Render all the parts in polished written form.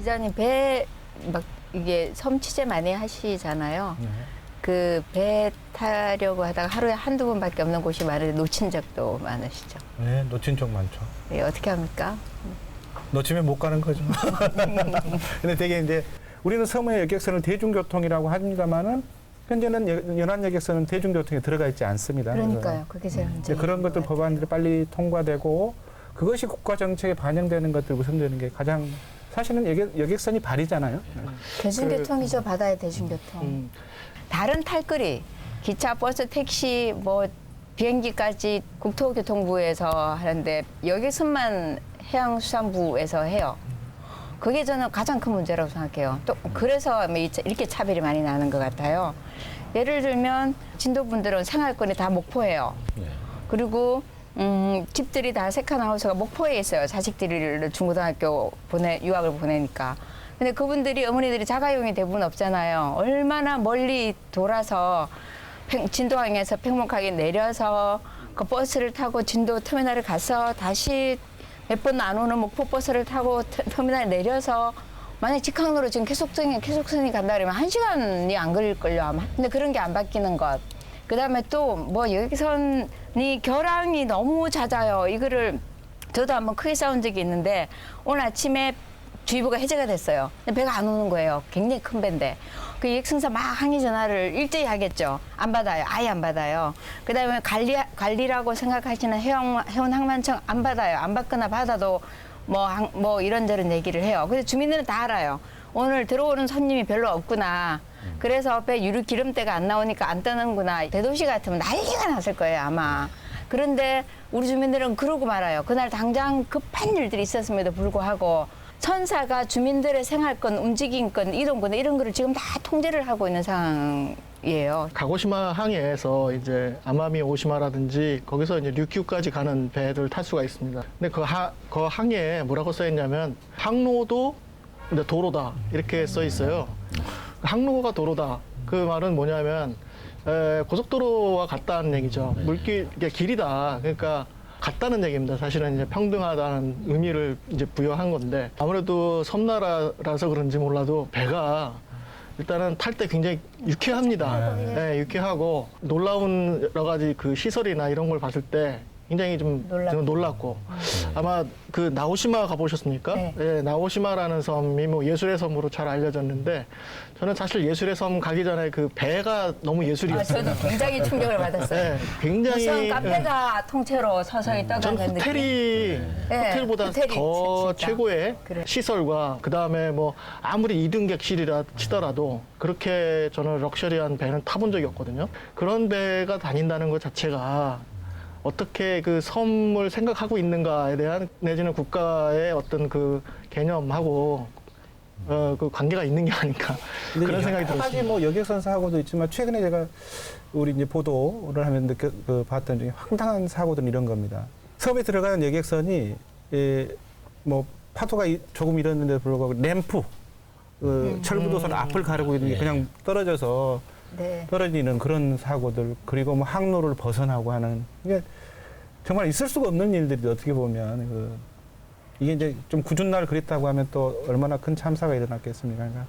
기자님 배 막 이게 섬 취재 많이 하시잖아요. 네. 그 배 타려고 하다가 하루에 한두 번밖에 없는 곳이 많은데 놓친 적도 많으시죠? 네, 놓친 적 많죠. 네, 어떻게 합니까? 놓치면 못 가는 거죠. 근데 되게 이제 우리는 섬의 여객선을 대중교통이라고 합니다만은 현재는 연안 여객선은 대중교통에 들어가 있지 않습니다. 그러니까요. 그게 제일 문제. 그런 것들 법안들이 빨리 통과되고 그것이 국가 정책에 반영되는 것들 우선되는 게 가장 사실은 여객선이 발이잖아요. 대중교통이죠. 바다의 대중교통. 다른 탈거리, 기차, 버스, 택시, 뭐 비행기까지 국토교통부에서 하는데 여객선만 해양수산부에서 해요. 그게 저는 가장 큰 문제라고 생각해요. 또 그래서 이렇게 차별이 많이 나는 것 같아요. 예를 들면 진도분들은 생활권이 다 목포예요. 그리고 집들이 다 세컨하우스가 목포에 있어요. 자식들을 중고등학교 유학을 보내니까. 근데 그분들이 어머니들이 자가용이 대부분 없잖아요. 얼마나 멀리 돌아서 진도항에서 팽목하게 내려서 그 버스를 타고 진도 터미널에 가서 다시 몇 번 안 오는 목포 버스를 타고 터미널에 내려서 만약 직항로로 지금 계속선이 간다 그러면 1시간이 안 걸릴걸요 아마. 근데 그런 게 안 바뀌는 것. 그다음에 또 뭐 여기선이 결항이 너무 잦아요. 이거를 저도 한번 크게 싸운 적이 있는데 오늘 아침에 주의보가 해제가 됐어요. 근데 배가 안 오는 거예요. 굉장히 큰 배인데. 그 여객선사 막 항의 전화를 일제히 하겠죠. 안 받아요. 아예 안 받아요. 그다음에 관리라고 생각하시는 해운항만청 안 받아요. 안 받거나 받아도 뭐 이런저런 얘기를 해요. 근데 주민들은 다 알아요. 오늘 들어오는 손님이 별로 없구나. 그래서 배 유류 기름때가 안 나오니까 안 떠는구나. 대도시 같으면 난리가 났을 거예요, 아마. 그런데 우리 주민들은 그러고 말아요. 그날 당장 급한 일들이 있었음에도 불구하고 선사가 주민들의 생활권, 움직임권, 이동권 이런 거를 지금 다 통제를 하고 있는 상황이에요. 가고시마 항에서 이제 아마미 오시마라든지 거기서 이제 류큐까지 가는 배를 탈 수가 있습니다. 근데 그 항에 뭐라고 써 있냐면 항로도 근데 도로다 이렇게 써 있어요. 항로가 도로다. 그 말은 뭐냐면 고속도로와 같다는 얘기죠. 물길 길이다. 그러니까 같다는 얘기입니다. 사실은 이제 평등하다는 의미를 이제 부여한 건데 아무래도 섬나라라서 그런지 몰라도 배가 일단은 탈 때 굉장히 유쾌합니다. 네, 유쾌하고 놀라운 여러 가지 그 시설이나 이런 걸 봤을 때 굉장히 좀 놀랐고 아마 그 나오시마 가보셨습니까? 네. 네, 나오시마라는 섬이 뭐 예술의 섬으로 잘 알려졌는데 저는 사실 예술의 섬 가기 전에 그 배가 너무 예술이었어요. 저도 굉장히 충격을 받았어요. 네, 굉장히 무슨 카페가 통째로 서서히 전 떠가는 느낌. 호텔보다 호텔이 더 진짜. 최고의 그래. 시설과 그 다음에 뭐 아무리 이등객실이라 치더라도 그렇게 저는 럭셔리한 배는 타본 적이 없거든요. 그런 배가 다닌다는 것 자체가 어떻게 그 섬을 생각하고 있는가에 대한 내지는 국가의 어떤 그 개념하고 그 관계가 있는 게 아닌가 그런 생각이 여러 가지 들었습니다. 뭐 여객선 사고도 있지만 최근에 제가 우리 이제 보도를 하면 봤던 중에 황당한 사고들은 이런 겁니다. 섬에 들어가는 여객선이 뭐 파도가 조금 일었는데도 불구하고 램프 철부도선 앞을 가르고 있는 게 그냥 떨어져서 네. 떨어지는 그런 사고들 그리고 뭐 항로를 벗어나고 하는 이게 정말 있을 수가 없는 일들이 어떻게 보면 이게 이제 좀 굳은 날 그랬다고 하면 또 얼마나 큰 참사가 일어났겠습니까? 그러니까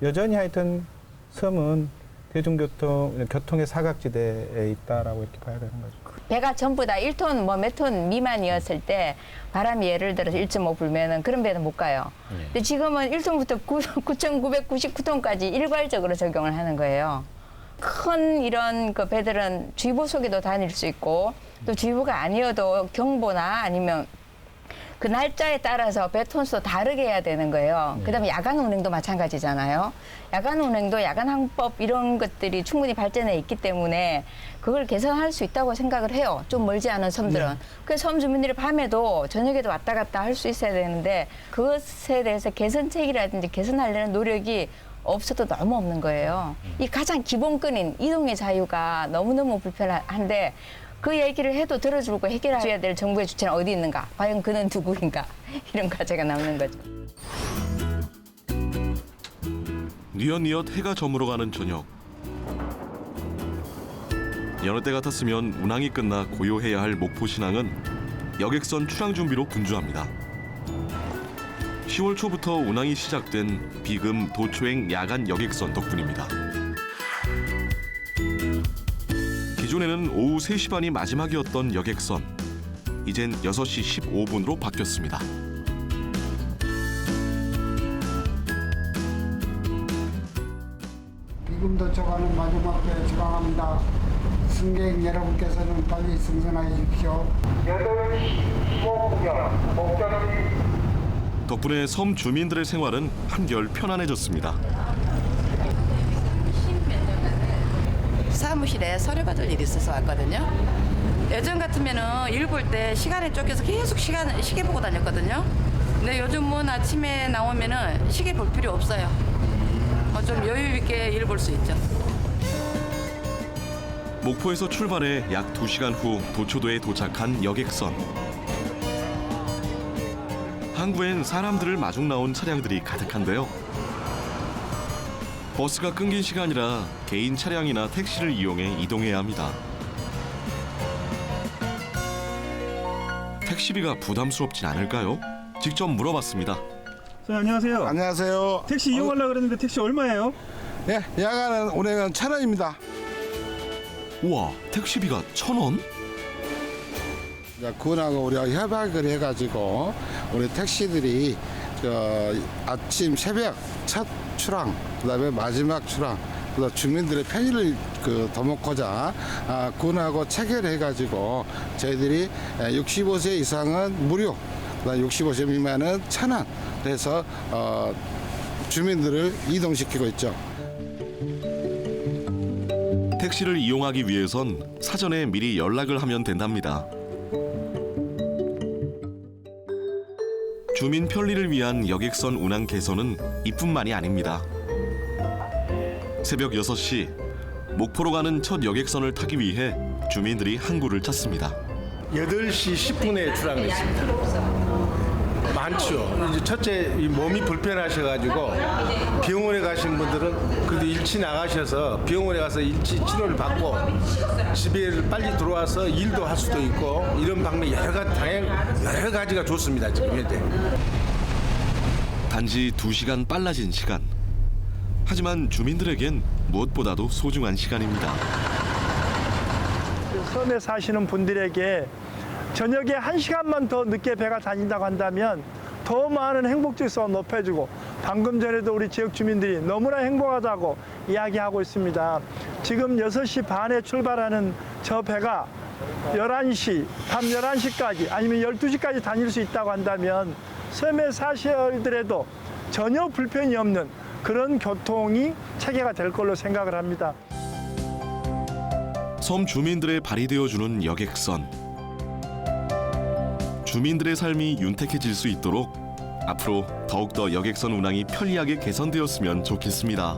여전히 하여튼 섬은 교통의 사각지대에 있다라고 이렇게 봐야 되는 거죠. 배가 전부 다 1톤 뭐 몇 톤 미만이었을 때 바람이 예를 들어서 1.5 불면은 그런 배는 못 가요. 근데 지금은 1톤부터 9,999톤까지 일괄적으로 적용을 하는 거예요. 큰 이런 그 배들은 주의보 속에도 다닐 수 있고 또 주의보가 아니어도 경보나 아니면 그 날짜에 따라서 배 톤수도 다르게 해야 되는 거예요. 그다음에 야간 운행도 마찬가지잖아요. 야간 운행도 야간 항법 이런 것들이 충분히 발전해 있기 때문에 그걸 개선할 수 있다고 생각을 해요. 좀 멀지 않은 섬들은. 그래서 섬 주민들이 밤에도 저녁에도 왔다 갔다 할 수 있어야 되는데 그것에 대해서 개선책이라든지 개선하려는 노력이 없어도 너무 없는 거예요. 이 가장 기본권인 이동의 자유가 너무너무 불편한데 그 얘기를 해도 들어주고 해결해줘야 될 정부의 주체는 어디 있는가? 과연 그는 누구인가? 이런 과제가 남는 거죠. 뉘엿뉘엿 해가 저물어가는 저녁. 여느 때 같았으면 운항이 끝나 고요해야 할 목포 신항은 여객선 출항 준비로 분주합니다. 10월 초부터 운항이 시작된 비금 도초행 야간 여객선 덕분입니다. 기존에는 오후 3시 반이 마지막이었던 여객선. 이젠 6시 15분으로 바뀌었습니다. 지금도 저가는 마지막 배 출항합니다. 승객 여러분께서는 빨리 승선하여 주십시오. 8시 15분경 목적지 덕분에 섬 주민들의 생활은 한결 편안해졌습니다. 사무실에 서류 받을 일이 있어서 왔거든요. 예전 같으면은 일 볼 때 시간에 쫓겨서 계속 시계 보고 다녔거든요. 근데 요즘은 아침에 나오면은 시계 볼 필요 없어요. 좀 여유 있게 일 볼 수 있죠. 목포에서 출발해 약 2시간 후 도초도에 도착한 여객선. 항구엔 사람들을 마중 나온 차량들이 가득한데요. 버스가 끊긴 시간이라 개인 차량이나 택시를 이용해 이동해야 합니다. 택시비가 부담스럽진 않을까요? 직접 물어봤습니다. 선생님 안녕하세요. 안녕하세요. 택시 이용하려고 그랬는데 택시 얼마예요? 예, 야간은 운행은 1,000원입니다. 우와, 택시비가 1,000원? 군하고 우리가 협약을 해가지고 우리 택시들이 아침 새벽 첫 출항, 그다음에 마지막 출항, 그다음 주민들의 편의를 도모고자 군하고 체결해가지고 저희들이 65세 이상은 무료, 그다음 65세 미만은 1,000원 해서 주민들을 이동시키고 있죠. 택시를 이용하기 위해선 사전에 미리 연락을 하면 된답니다. 주민 편리를 위한 여객선 운항 개선은 이뿐만이 아닙니다. 새벽 6시, 목포로 가는 첫 여객선을 타기 위해 주민들이 항구를 찾습니다. 8시 10분에 출항했습니다. 많죠. 이제 첫째 이 몸이 불편하셔가지고 병원에 가신 분들은 그래도 일치 나가셔서 병원에 가서 일치 치료를 받고 집에 빨리 들어와서 일도 할 수도 있고 이런 방법이 여러 가지가 좋습니다. 지금 현재. 단지 2시간 빨라진 시간. 하지만 주민들에겐 무엇보다도 소중한 시간입니다. 섬에 사시는 분들에게 저녁에 1시간만 더 늦게 배가 다닌다고 한다면 더 많은 행복지수가 높여주고, 방금 전에도 우리 지역 주민들이 너무나 행복하다고 이야기하고 있습니다. 지금 6시 반에 출발하는 저 배가 11시, 밤 11시까지 아니면 12시까지 다닐 수 있다고 한다면 섬에 사시더라도 전혀 불편이 없는 그런 교통이 체계가 될 걸로 생각을 합니다. 섬 주민들의 발이 되어주는 여객선. 주민들의 삶이 윤택해질 수 있도록 앞으로 더욱더 여객선 운항이 편리하게 개선되었으면 좋겠습니다.